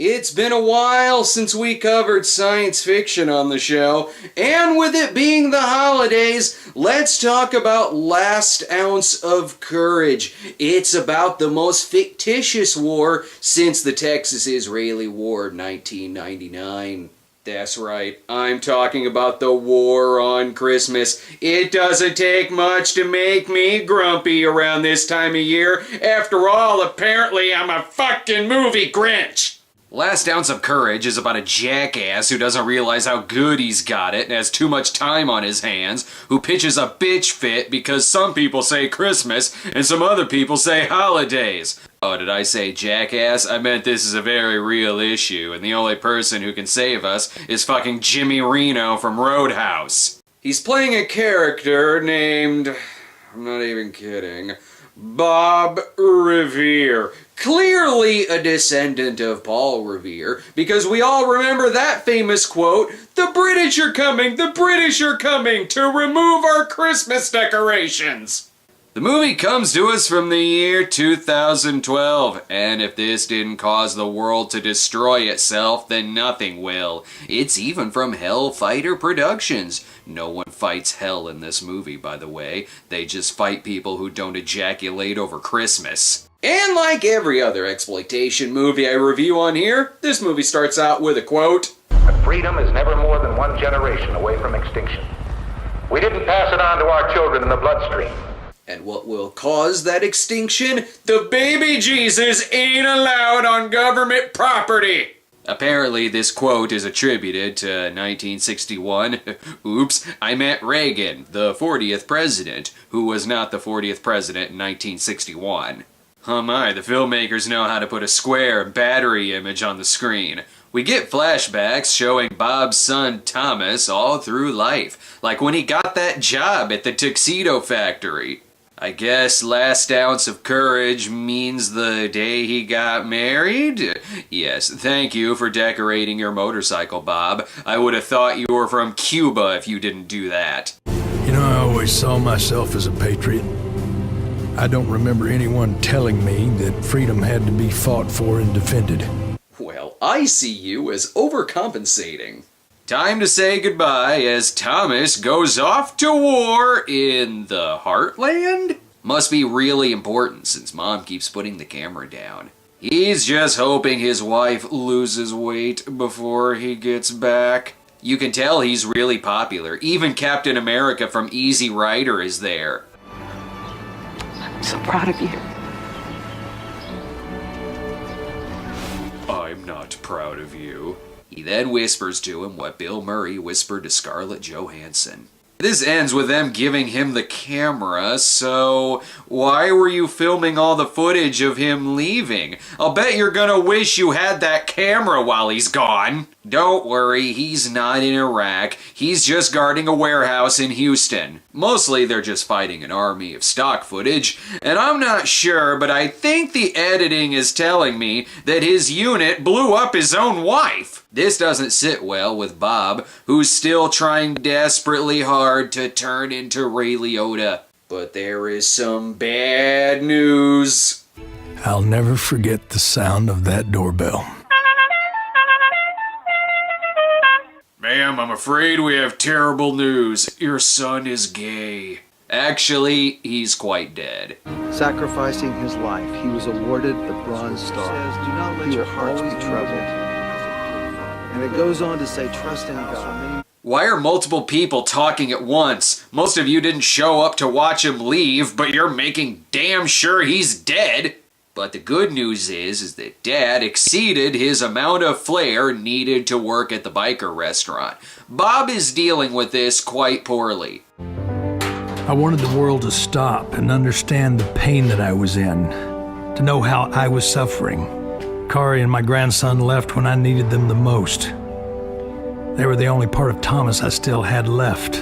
It's been a while since we covered science fiction on the show, and with it being the holidays, let's talk about Last Ounce of Courage. It's about the most fictitious war since the Texas-Israeli War of 1999. That's right, I'm talking about the War on Christmas. It doesn't take much to make me grumpy around this time of year. After all, apparently I'm a fucking movie Grinch. Last Ounce of Courage is about a jackass who doesn't realize how good he's got it and has too much time on his hands, who pitches a bitch fit because some people say Christmas and some other people say holidays. Oh, did I say jackass? I meant this is a very real issue, and the only person who can save us is fucking Jimmy Reno from Roadhouse. He's playing a character named... I'm not even kidding... Bob Revere. Clearly a descendant of Paul Revere, because we all remember that famous quote, "The British are coming to remove our Christmas decorations." The movie comes to us from the year 2012, and if this didn't cause the world to destroy itself, then nothing will. It's even from Hellfighter Productions. No one fights hell in this movie, by the way. They just fight people who don't ejaculate over Christmas. And like every other exploitation movie I review on here, this movie starts out with a quote. Freedom is never more than one generation away from extinction. We didn't pass it on to our children in the bloodstream. And what will cause that extinction? The baby Jesus ain't allowed on government property! Apparently this quote is attributed to 1961. Oops, I meant Reagan, the 40th president, who was not the 40th president in 1961. Oh my, the filmmakers know how to put a square battery image on the screen. We get flashbacks showing Bob's son Thomas all through life, like when he got that job at the tuxedo factory. I guess Last Ounce of Courage means the day he got married? Yes, thank you for decorating your motorcycle, Bob. I would have thought you were from Cuba if you didn't do that. You know, I always saw myself as a patriot. I don't remember anyone telling me that freedom had to be fought for and defended. Well, I see you as overcompensating. Time to say goodbye as Thomas goes off to war in the Heartland? Must be really important since Mom keeps putting the camera down. He's just hoping his wife loses weight before he gets back. You can tell he's really popular. Even Captain America from Easy Rider is there. I'm so proud of you. I'm not proud of you. He then whispers to him what Bill Murray whispered to Scarlett Johansson. This ends with them giving him the camera, so why were you filming all the footage of him leaving? I'll bet you're gonna wish you had that camera while he's gone. Don't worry, he's not in Iraq. He's just guarding a warehouse in Houston. Mostly they're just fighting an army of stock footage, and I'm not sure, but I think the editing is telling me that his unit blew up his own wife. This doesn't sit well with Bob, who's still trying desperately hard to turn into Ray Liotta. But there is some bad news. I'll never forget the sound of that doorbell. Ma'am, I'm afraid we have terrible news. Your son is gay. Actually, he's quite dead. Sacrificing his life, he was awarded the Bronze Star. Says, do not let your hearts be troubled. And it goes on to say, trust in God. Why are multiple people talking at once? Most of you didn't show up to watch him leave, but you're making damn sure he's dead. But the good news is that Dad exceeded his amount of flair needed to work at the biker restaurant. Bob is dealing with this quite poorly. I wanted the world to stop and understand the pain that I was in, to know how I was suffering. Kari and my grandson left when I needed them the most. They were the only part of Thomas I still had left.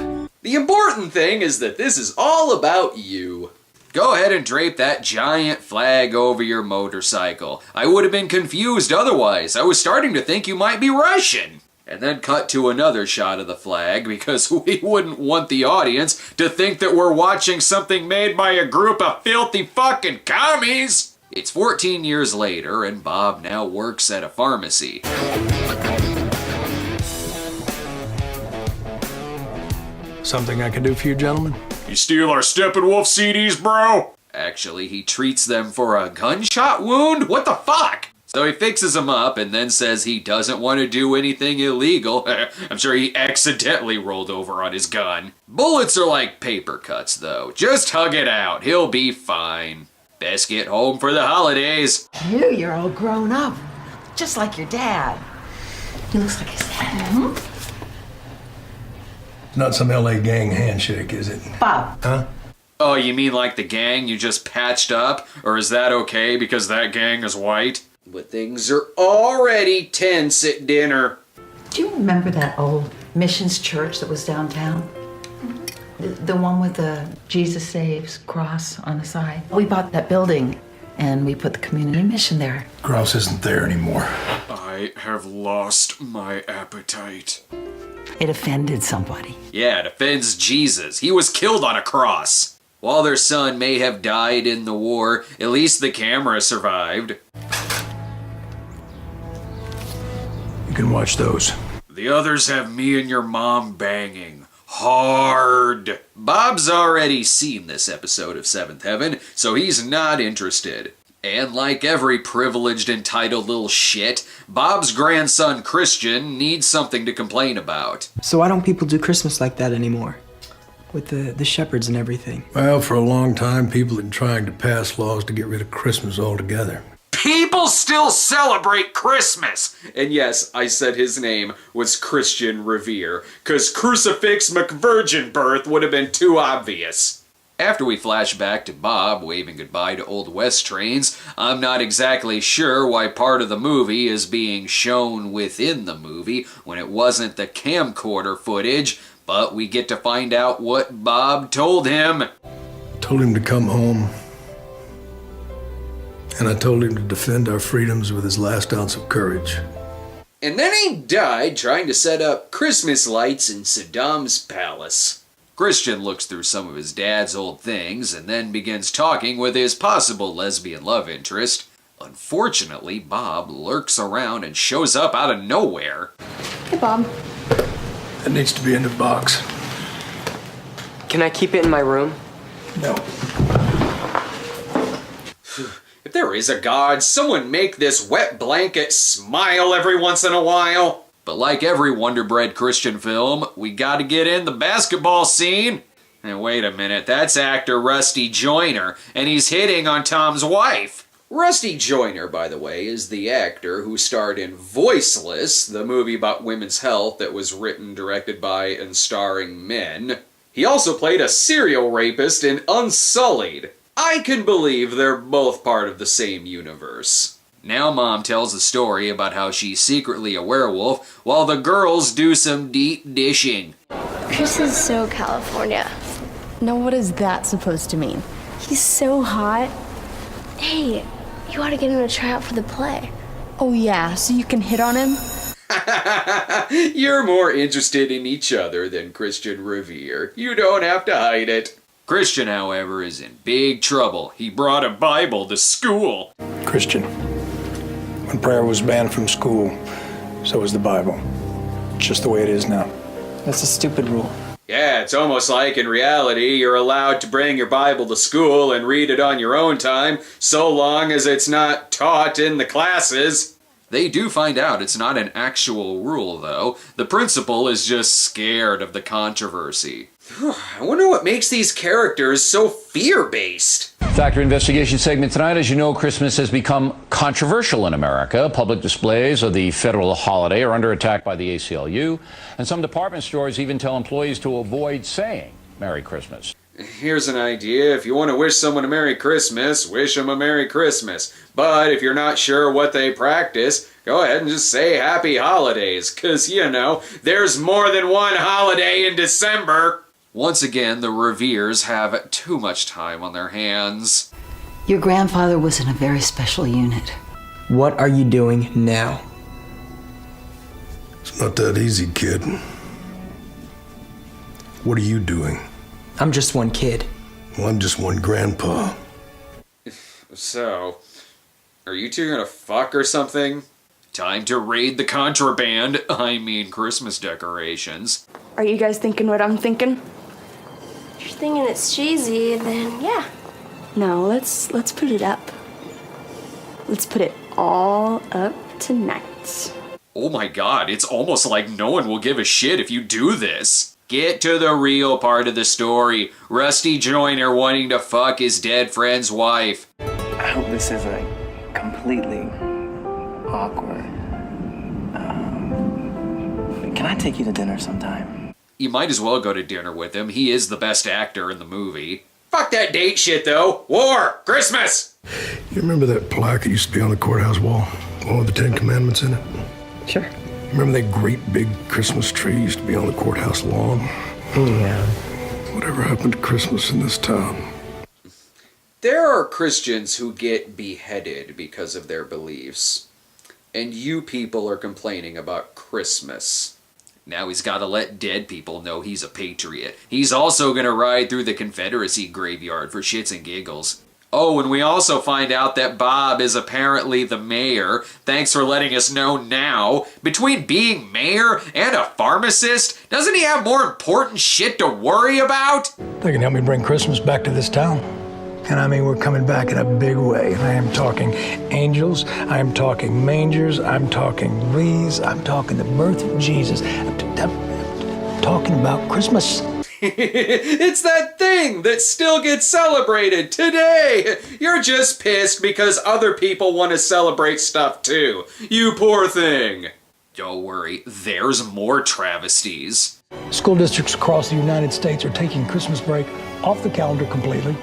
The important thing is that this is all about you. Go ahead and drape that giant flag over your motorcycle. I would have been confused otherwise. I was starting to think you might be Russian. And then cut to another shot of the flag because we wouldn't want the audience to think that we're watching something made by a group of filthy fucking commies. It's 14 years later, and Bob now works at a pharmacy. Something I can do for you, gentlemen? You steal our Steppenwolf CDs, bro? Actually, he treats them for a gunshot wound? What the fuck? So he fixes them up and then says he doesn't want to do anything illegal. I'm sure he accidentally rolled over on his gun. Bullets are like paper cuts, though. Just hug it out. He'll be fine. Best get home for the holidays. You're all grown up. Just like your dad. He looks like his dad. It's not some LA gang handshake, is it? Bob. Huh? Oh, you mean like the gang you just patched up? Or is that okay because that gang is white? But things are already tense at dinner. Do you remember that old missions church that was downtown? The one with the Jesus Saves cross on the side? We bought that building and we put the community mission there. Cross isn't there anymore. I have lost my appetite. It offended somebody. Yeah, it offends Jesus. He was killed on a cross. While their son may have died in the war, at least the camera survived. You can watch those. The others have me and your mom banging. Hard. Bob's already seen this episode of Seventh Heaven, so he's not interested. And like every privileged, entitled little shit, Bob's grandson Christian needs something to complain about. So why don't people do Christmas like that anymore? With the shepherds and everything. Well, for a long time, people have been trying to pass laws to get rid of Christmas altogether. People still celebrate Christmas! And yes, I said his name was Christian Revere, cause Crucifix McVirgin Birth would have been too obvious. After we flash back to Bob waving goodbye to Old West trains, I'm not exactly sure why part of the movie is being shown within the movie when it wasn't the camcorder footage, but we get to find out what Bob told him. Told him to come home. And I told him to defend our freedoms with his last ounce of courage. And then he died trying to set up Christmas lights in Saddam's palace. Christian looks through some of his dad's old things and then begins talking with his possible lesbian love interest. Unfortunately, Bob lurks around and shows up out of nowhere. Hey, Bob. That needs to be in the box. Can I keep it in my room? No. If there is a God, someone make this wet blanket smile every once in a while. But like every Wonder Bread Christian film, we gotta get in the basketball scene. And wait a minute, that's actor Rusty Joyner, and he's hitting on Tom's wife. Rusty Joyner, by the way, is the actor who starred in Voiceless, the movie about women's health that was written, directed by, and starring men. He also played a serial rapist in Unsullied. I can believe they're both part of the same universe. Now Mom tells a story about how she's secretly a werewolf while the girls do some deep dishing. Chris is so California. Now what is that supposed to mean? He's so hot. Hey, you ought to get him to try out for the play. Oh yeah, so you can hit on him? You're more interested in each other than Christian Revere. You don't have to hide it. Christian, however, is in big trouble. He brought a Bible to school. Christian, when prayer was banned from school, so was the Bible. It's just the way it is now. That's a stupid rule. Yeah, it's almost like in reality you're allowed to bring your Bible to school and read it on your own time, so long as it's not taught in the classes. They do find out it's not an actual rule, though. The principal is just scared of the controversy. I wonder what makes these characters so fear-based. Factor investigation segment tonight. As you know, Christmas has become controversial in America. Public displays of the federal holiday are under attack by the ACLU, and some department stores even tell employees to avoid saying Merry Christmas. Here's an idea. If you want to wish someone a Merry Christmas, wish them a Merry Christmas. But if you're not sure what they practice, go ahead and just say Happy Holidays, 'cause, you know, there's more than one holiday in December. Once again, the Reveres have too much time on their hands. Your grandfather was in a very special unit. What are you doing now? It's not that easy, kid. What are you doing? I'm just one kid. Well, I'm just one grandpa. So, Are you two gonna fuck or something? Time to raid the contraband, I mean Christmas decorations. Are you guys thinking what I'm thinking? If you're thinking it's cheesy, then yeah. No, let's put it up. Let's put it all up tonight. Oh my god, it's almost like no one will give a shit if you do this. Get to the real part of the story. Rusty Joyner wanting to fuck his dead friend's wife. I hope this isn't completely awkward. Can I take you to dinner sometime? You might as well go to dinner with him. He is the best actor in the movie. Fuck that date shit, though. War! Christmas! You remember that plaque that used to be on the courthouse wall? The one with the Ten Commandments in it? Sure. Remember that great big Christmas tree used to be on the courthouse lawn? Yeah. Whatever happened to Christmas in this town? There are Christians who get beheaded because of their beliefs. And you people are complaining about Christmas. Now he's gotta let dead people know he's a patriot. He's also gonna ride through the Confederacy graveyard for shits and giggles. Oh, and we also find out that Bob is apparently the mayor. Thanks for letting us know now. Between being mayor and a pharmacist, doesn't he have more important shit to worry about? They can help me bring Christmas back to this town. And I mean, we're coming back in a big way. I am talking angels, I am talking mangers, I'm talking wreaths, I'm talking the birth of Jesus. I'm talking about Christmas. It's that thing that still gets celebrated today. You're just pissed because other people want to celebrate stuff too. You poor thing. Don't worry, there's more travesties. School districts across the United States are taking Christmas break off the calendar completely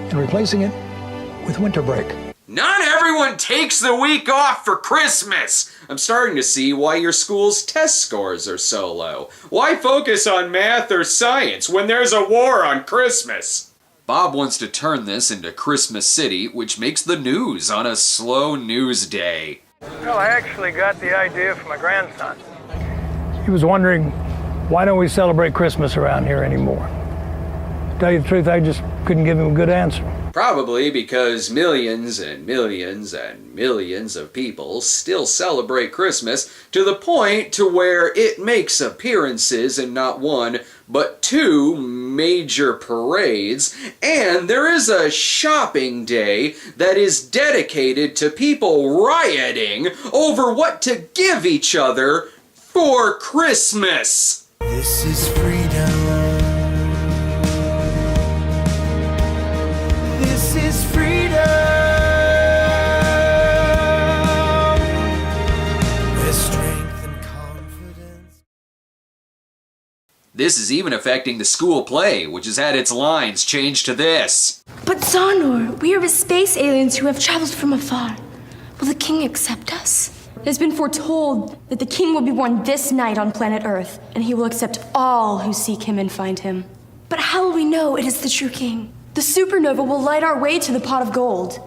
and replacing it with winter break. Not everyone takes the week off for Christmas! I'm starting to see why your school's test scores are so low. Why focus on math or science when there's a war on Christmas? Bob wants to turn this into Christmas City, which makes the news on a slow news day. Well, I actually got the idea from my grandson. He was wondering, why don't we celebrate Christmas around here anymore? To tell you the truth, I just couldn't give him a good answer. Probably because millions and millions and millions of people still celebrate Christmas to the point to where it makes appearances in not one, but two major parades, and there is a shopping day that is dedicated to people rioting over what to give each other for Christmas. This is freedom. This is freedom. There's strength and confidence. This is even affecting the school play, which has had its lines changed to this. But Zonor, we are with space aliens who have traveled from afar. Will the king accept us? It has been foretold that the king will be born this night on planet Earth, and he will accept all who seek him and find him. But how will we know it is the true king? The supernova will light our way to the pot of gold.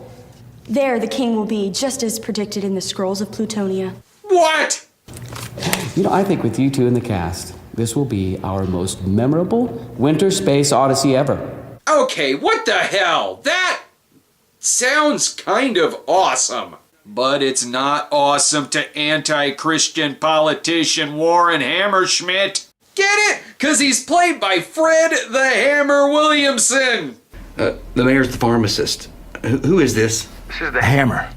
There the king will be, just as predicted in the scrolls of Plutonia. What? You know, I think with you two in the cast, this will be our most memorable winter space odyssey ever. Okay, what the hell? That sounds kind of awesome. But it's not awesome to anti-Christian politician Warren Hammerschmidt. Get it? 'Cause he's played by Fred the Hammer Williamson. The mayor's the pharmacist. Who is this? This is the Hammer.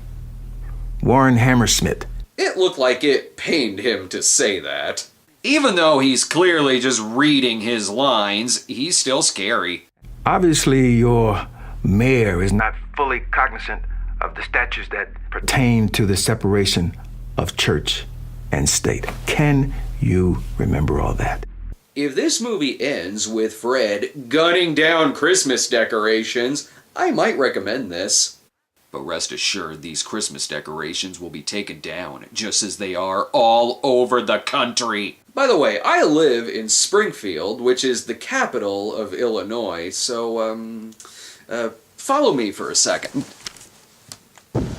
Warren Hammersmith. It looked like it pained him to say that. Even though he's clearly just reading his lines, he's still scary. Obviously, your mayor is not fully cognizant of the statutes that pertain to the separation of church and state. Can you remember all that? If this movie ends with Fred gunning down Christmas decorations, I might recommend this. But rest assured, these Christmas decorations will be taken down, just as they are all over the country. By the way, I live in Springfield, which is the capital of Illinois, so, follow me for a second.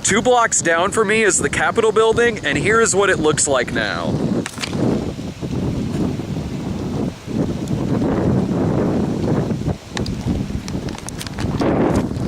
2 blocks down from me is the Capitol building, and here's what it looks like now.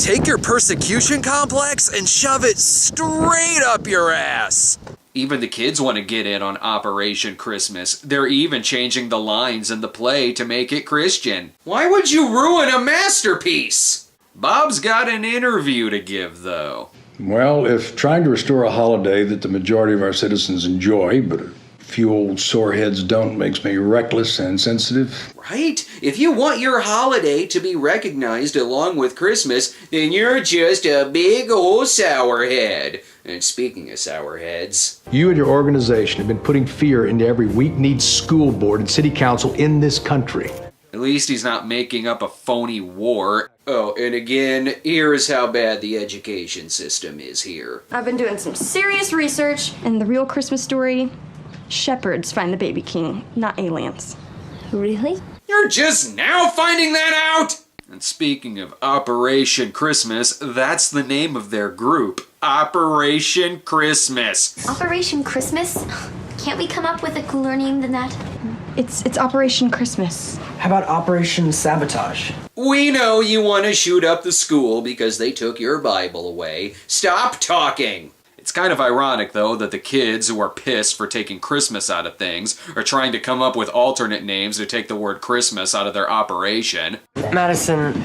take your persecution complex and shove it straight up your ass. Even the kids want to get in on Operation Christmas. They're even changing the lines in the play to make it Christian. Why would you ruin a masterpiece? Bob's got an interview to give, though. Well, if trying to restore a holiday that the majority of our citizens enjoy, but a few old sore heads don't, makes me reckless and insensitive. Right? If you want your holiday to be recognized along with Christmas, then you're just a big old sourhead. And speaking of sourheads... You and your organization have been putting fear into every weak-kneed school board and city council in this country. At least he's not making up a phony war. Oh, and again, here's how bad the education system is here. I've been doing some serious research, and the real Christmas story, shepherds find the baby king, not aliens. Really? You're just now finding that out? And speaking of Operation Christmas, that's the name of their group. Operation Christmas. Operation Christmas? Can't we come up with a cooler name than that? It's Operation Christmas. How about Operation Sabotage? We know you want to shoot up the school because they took your Bible away. Stop talking! It's kind of ironic, though, that the kids who are pissed for taking Christmas out of things are trying to come up with alternate names to take the word Christmas out of their operation. Madison,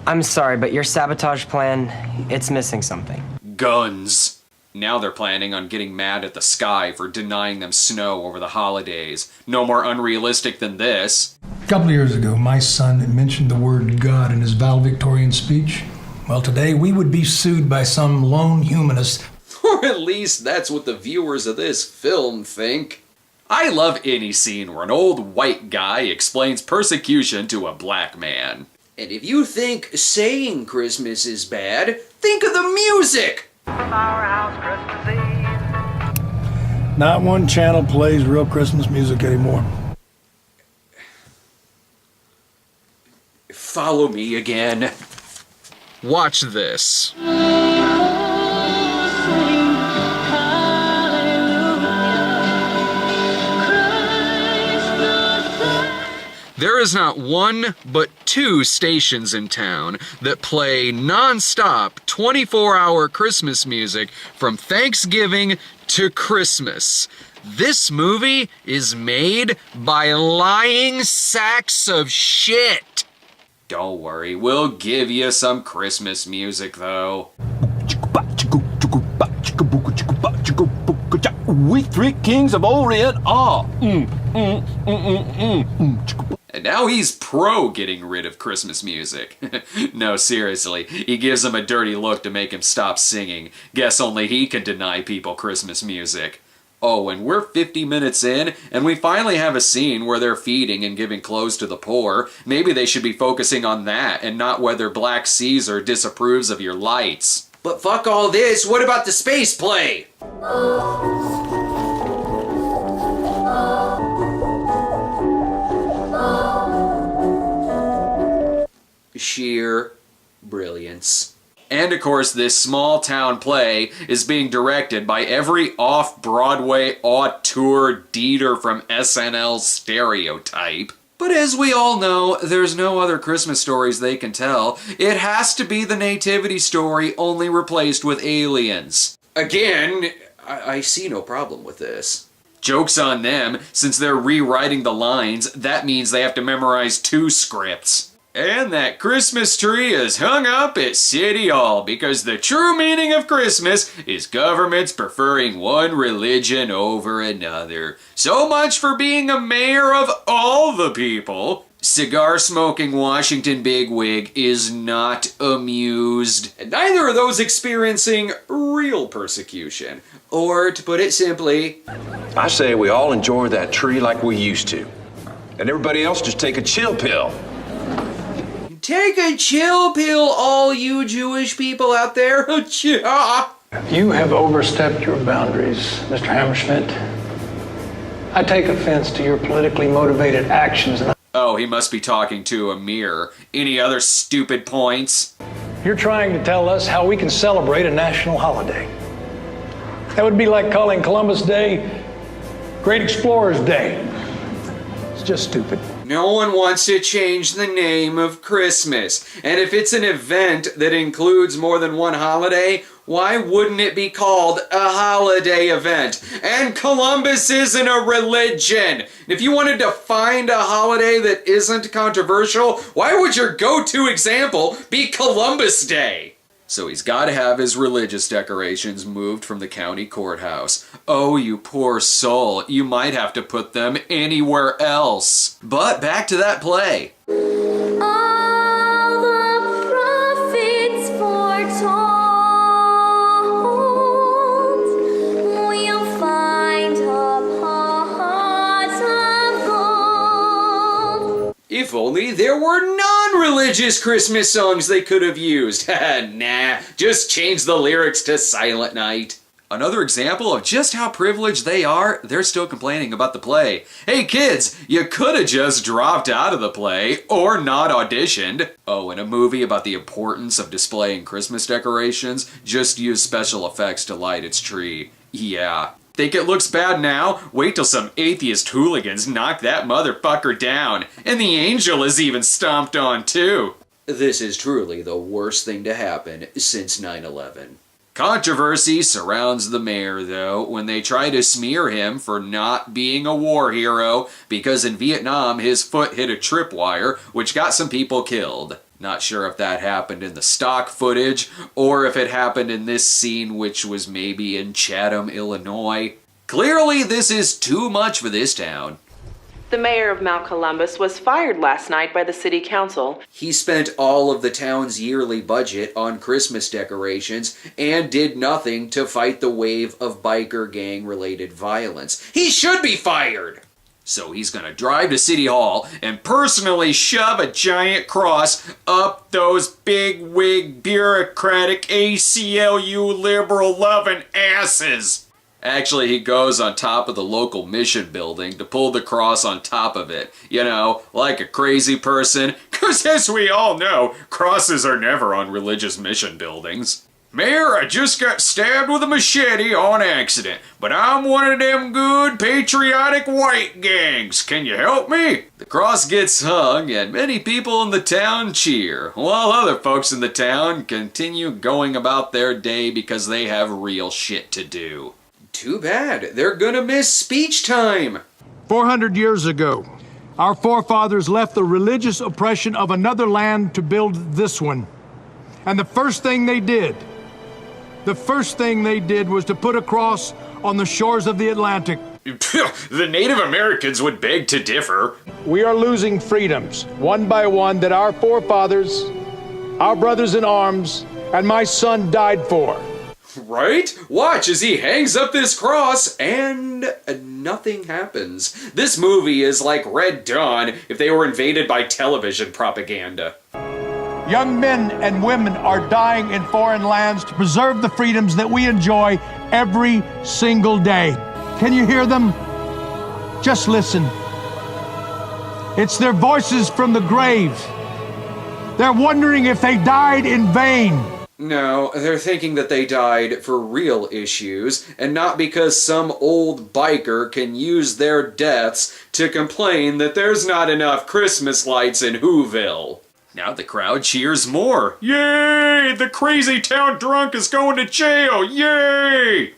I'm sorry, but your sabotage plan, it's missing something. Guns. Now they're planning on getting mad at the sky for denying them snow over the holidays. No more unrealistic than this. A couple of years ago, my son mentioned the word God in his valedictorian speech. Well, today we would be sued by some lone humanist. Or at least that's what the viewers of this film think. I love any scene where an old white guy explains persecution to a black man. And if you think saying Christmas is bad, think of the music! From our house Christmas Eve. Not one channel plays real Christmas music anymore. Follow me again. Watch this. There is not one, but two stations in town that play non-stop 24-hour Christmas music from Thanksgiving to Christmas. This movie is made by lying sacks of shit. Don't worry, we'll give you some Christmas music, though. We three kings of Orient are. And now he's pro getting rid of Christmas music. No, seriously, he gives him a dirty look to make him stop singing. Guess only he can deny people Christmas music. Oh, and we're 50 minutes in, and we finally have a scene where they're feeding and giving clothes to the poor. Maybe they should be focusing on that, and not whether Black Caesar disapproves of your lights. But fuck all this, what about the space play? Sheer brilliance. And of course, this small town play is being directed by every off-Broadway auteur Dieter from SNL stereotype. But as we all know, there's no other Christmas stories they can tell. It has to be the nativity story, only replaced with aliens. Again, I see no problem with this. Joke's on them, since they're rewriting the lines, that means they have to memorize 2 scripts. And that Christmas tree is hung up at City Hall because the true meaning of Christmas is governments preferring one religion over another. So much for being a mayor of all the people. Cigar-smoking Washington bigwig is not amused. And neither are those experiencing real persecution. Or, to put it simply, I say we all enjoy that tree like we used to. And everybody else just take a chill pill. take a chill pill, all you Jewish people out there. You have overstepped your boundaries, Mr. Hammerschmidt. I take offense to your politically motivated actions. Oh, he must be talking to a mirror. Any other stupid points? You're trying to tell us how we can celebrate a national holiday. That would be like calling Columbus Day Great Explorers Day. It's just stupid. No one wants to change the name of Christmas. And if it's an event that includes more than one holiday, why wouldn't it be called a holiday event? And Columbus isn't a religion. If you wanted to find a holiday that isn't controversial, why would your go-to example be Columbus Day? So he's got to have his religious decorations moved from the county courthouse. Oh, you poor soul. You might have to put them anywhere else. But back to that play. All the prophets foretold, we'll find a pot of gold. If only there were non-religious Christmas songs they could have used. Nah, just change the lyrics to Silent Night. Another example of just how privileged they are, they're still complaining about the play. Hey kids, you could have just dropped out of the play or not auditioned. Oh, in a movie about the importance of displaying Christmas decorations, just use special effects to light its tree. Yeah. Think it looks bad now? Wait till some atheist hooligans knock that motherfucker down. And the angel is even stomped on too. This is truly the worst thing to happen since 9/11. Controversy surrounds the mayor, though, when they try to smear him for not being a war hero because in Vietnam his foot hit a tripwire, which got some people killed. Not sure if that happened in the stock footage or if it happened in this scene, which was maybe in Chatham, Illinois. Clearly, this is too much for this town. The mayor of Mount Columbus was fired last night by the city council. He spent all of the town's yearly budget on Christmas decorations and did nothing to fight the wave of biker gang-related violence. He should be fired! So he's gonna drive to City Hall and personally shove a giant cross up those big-wig, bureaucratic, ACLU liberal-loving asses. Actually, he goes on top of the local mission building to pull the cross on top of it. You know, like a crazy person. 'Cause as we all know, crosses are never on religious mission buildings. Mayor, I just got stabbed with a machete on accident, but I'm one of them good patriotic white gangs. Can you help me? The cross gets hung and many people in the town cheer, while other folks in the town continue going about their day because they have real shit to do. Too bad. They're gonna miss speech time. 400 years ago, our forefathers left the religious oppression of another land to build this one. And the first thing they did was to put a cross on the shores of the Atlantic. The Native Americans would beg to differ. We are losing freedoms, one by one, that our forefathers, our brothers in arms, and my son died for. Right? Watch as he hangs up this cross and nothing happens. This movie is like Red Dawn if they were invaded by television propaganda. Young men and women are dying in foreign lands to preserve the freedoms that we enjoy every single day. Can you hear them? Just listen. It's their voices from the grave. They're wondering if they died in vain. No, they're thinking that they died for real issues, and not because some old biker can use their deaths to complain that there's not enough Christmas lights in Whoville. Now the crowd cheers more. Yay! The crazy town drunk is going to jail! Yay!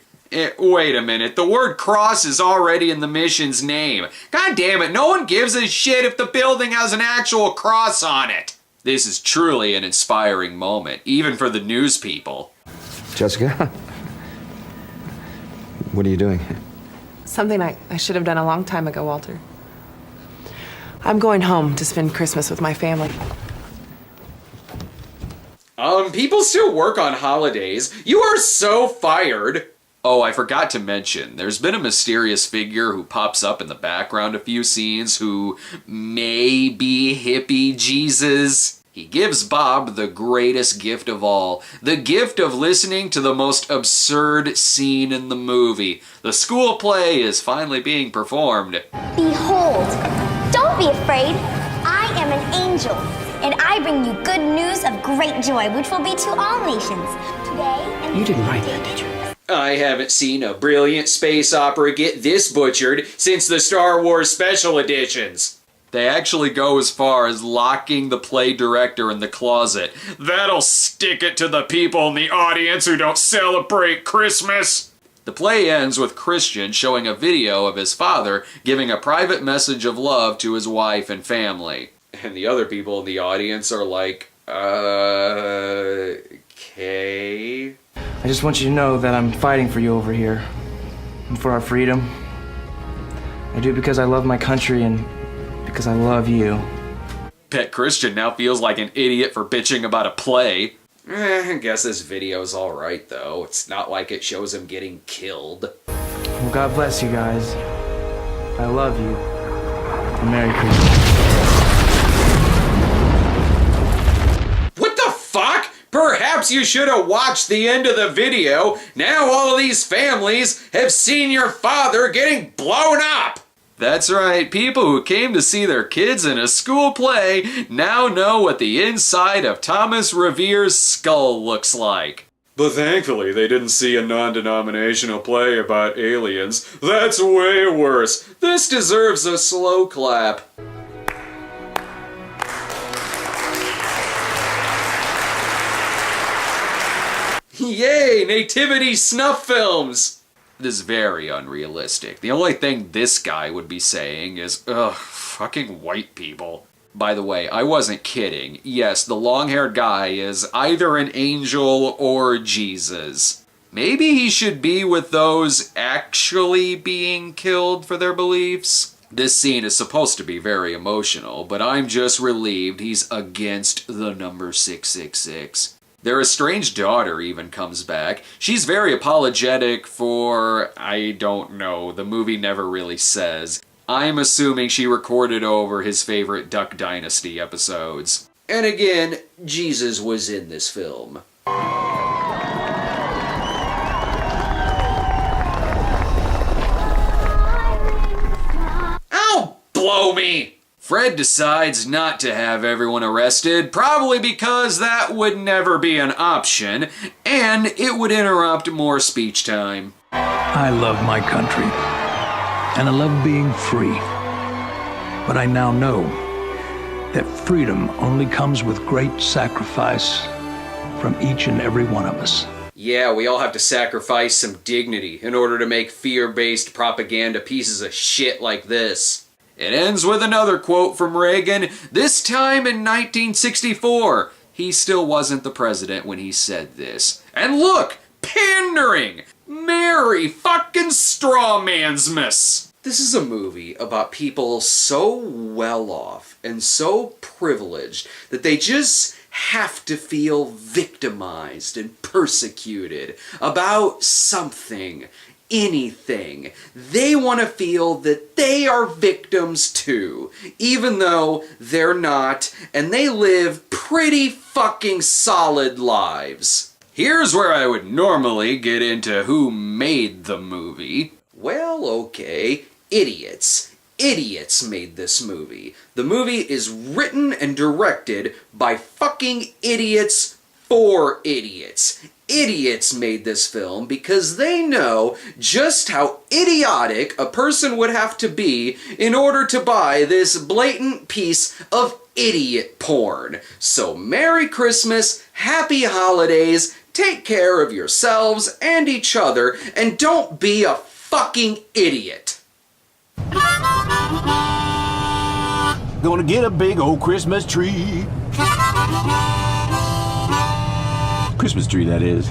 Wait a minute, the word cross is already in the mission's name. God damn it, no one gives a shit if the building has an actual cross on it. This is truly an inspiring moment, even for the news people. Jessica? What are you doing? Something I should have done a long time ago, Walter. I'm going home to spend Christmas with my family. People still work on holidays. You are so fired. Oh, I forgot to mention, there's been a mysterious figure who pops up in the background a few scenes who may be hippie Jesus. He gives Bob the greatest gift of all, the gift of listening to the most absurd scene in the movie. The school play is finally being performed. Behold, don't be afraid. I am an angel, and I bring you good news of great joy, which will be to all nations. Today and You didn't write that, did you? I haven't seen a brilliant space opera get this butchered since the Star Wars special editions. They actually go as far as locking the play director in the closet. That'll stick it to the people in the audience who don't celebrate Christmas. The play ends with Christian showing a video of his father giving a private message of love to his wife and family. And the other people in the audience are like, okay. I just want you to know that I'm fighting for you over here. And for our freedom. I do it because I love my country and because I love you. Pet Christian now feels like an idiot for bitching about a play. I guess this video's alright though. It's not like it shows him getting killed. Well, God bless you guys. I love you. And Merry Christmas. What the fuck? Perhaps you should have watched the end of the video. Now all of these families have seen your father getting blown up. That's right, people who came to see their kids in a school play now know what the inside of Thomas Revere's skull looks like. But thankfully they didn't see a non-denominational play about aliens. That's way worse. This deserves a slow clap. Yay, nativity snuff films! This is very unrealistic. The only thing this guy would be saying is, ugh, fucking white people. By the way, I wasn't kidding. Yes, the long-haired guy is either an angel or Jesus. Maybe he should be with those actually being killed for their beliefs. This scene is supposed to be very emotional, but I'm just relieved he's against the number 666. Their estranged daughter even comes back. She's very apologetic for, I don't know, the movie never really says. I'm assuming she recorded over his favorite Duck Dynasty episodes. And again, Jesus was in this film. Ow! Blow me! Fred decides not to have everyone arrested, probably because that would never be an option, and it would interrupt more speech time. I love my country, and I love being free. But I now know that freedom only comes with great sacrifice from each and every one of us. Yeah, we all have to sacrifice some dignity in order to make fear-based propaganda pieces of shit like this. It ends with another quote from Reagan, this time in 1964. He still wasn't the president when he said this. And look! Pandering! Merry fucking strawmansmas! This is a movie about people so well off and so privileged that they just have to feel victimized and persecuted about something. Anything. They want to feel that they are victims too, even though they're not, and they live pretty fucking solid lives. Here's where I would normally get into who made the movie. Well, okay, idiots. Idiots made this movie. The movie is written and directed by fucking idiots for idiots. Idiots made this film because they know just how idiotic a person would have to be in order to buy this blatant piece of idiot porn. So Merry Christmas, Happy Holidays, take care of yourselves and each other, and don't be a fucking idiot. Gonna get a big old Christmas tree. Christmas tree, that is.